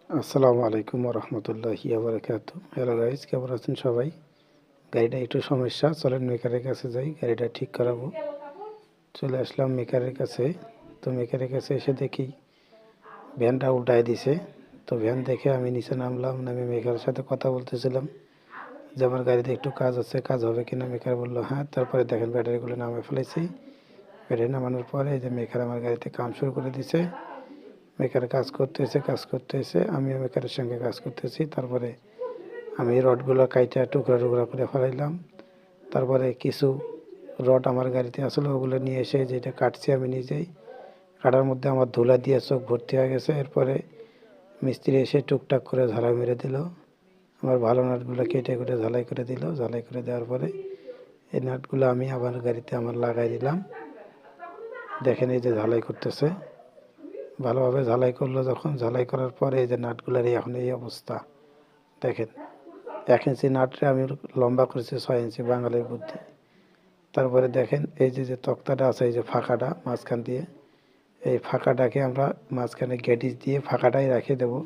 আসসালামু আলাইকুম রহমতুল্লাহি বারাকাতু। হ্যালো গাইজ, কেমন আছেন সবাই? গাড়িটা একটু সমস্যা, চলেন মেকারের কাছে যাই, গাড়িটা ঠিক করাবো। চলে আসলাম মেকারের কাছে। তো মেকারের কাছে এসে দেখি ভ্যানটা উল্টায় দিছে। তো ভ্যান দেখে আমি নিচে নামলাম, নামে মেকারের সাথে কথা বলতেছিলাম যে আমার গাড়িতে একটু কাজ আছে, কাজ হবে কিনা। মেকার বললো হ্যাঁ। তারপরে দেখেন ব্যাটারিগুলো নামে ফেলেছি। ব্যাটারি নামানোর পরে এই যে মেকার আমার গাড়িতে কাম শুরু করে দিছে। মেকার কাজ করতেছে, আমিও মেকারের সঙ্গে কাজ করতেছি। তারপরে আমি রডগুলো কাইটা টুকরা টুকরা করে ফেলাইলাম। তারপরে কিছু রড আমার গাড়িতে আসলে ওগুলো নিয়ে এসে যেটা কাটছি আমি নিজেই। কাটার মধ্যে আমার ধুলা দিয়ে চোখ ভর্তি হয়ে গেছে। এরপরে মিস্ত্রি এসে টুকটাক করে ঝালাই মেরে দিল। আমার ভালো নাটগুলো কেটে কেটে ঝালাই করে দিল। ঝালাই করে দেওয়ার পরে এই নাটগুলো আমি আবার গাড়িতে আমার লাগাই দিলাম। দেখেন এই যে ঝালাই করতেছে, ভালোভাবে ঝালাই করলো। যখন ঝালাই করার পরে এই যে নাটগুলোর এখন এই অবস্থা দেখেন। 1 ইঞ্চি নাটরে আমি লম্বা করেছি 6 ইঞ্চি বাঙালির বুদ্ধি। তারপরে দেখেন এই যে তক্তাটা আছে, এই যে ফাঁকাটা মাঝখান দিয়ে, এই ফাঁকাটাকে আমরা মাঝখানে গ্যাটিস দিয়ে ফাঁকাটাই রেখে দেবো।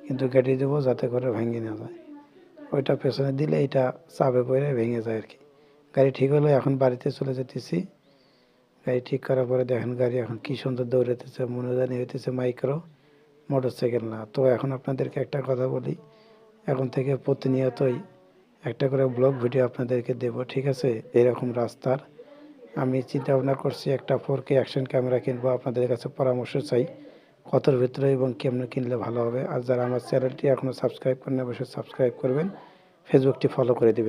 কিন্তু গ্যাটিস দেবো যাতে করে ভেঙে না যায়। ওইটা পেছনে দিলে এটা চাপে পড়ে ভেঙে যায় আর কি। গাড়ি ঠিক হলো, এখন বাড়িতে চলে যেতেছি। গাড়ি ঠিক করার পরে দেখেন গাড়ি এখন কি সুন্দর দৌড়াতেছে, মনে জানি হইতেছে মাইক্রো, মোটরসাইকেল না। তো এখন আপনাদেরকে একটা কথা বলি, এখন থেকে প্রতিনিয়তই একটা করে ব্লগ ভিডিও আপনাদেরকে দেব, ঠিক আছে? এরকম রাস্তার আমি চিন্তা ভাবনা করছি একটা 4K অ্যাকশন ক্যামেরা কিনবো। আপনাদের কাছে পরামর্শ চাই কতর ভিতরে এবং কেমনে কিনলে ভালো হবে। আর যারা আমার চ্যানেলটি এখনও সাবস্ক্রাইব করেন অবশ্যই সাবস্ক্রাইব করবেন, ফেসবুকটি ফলো করে দেবেন।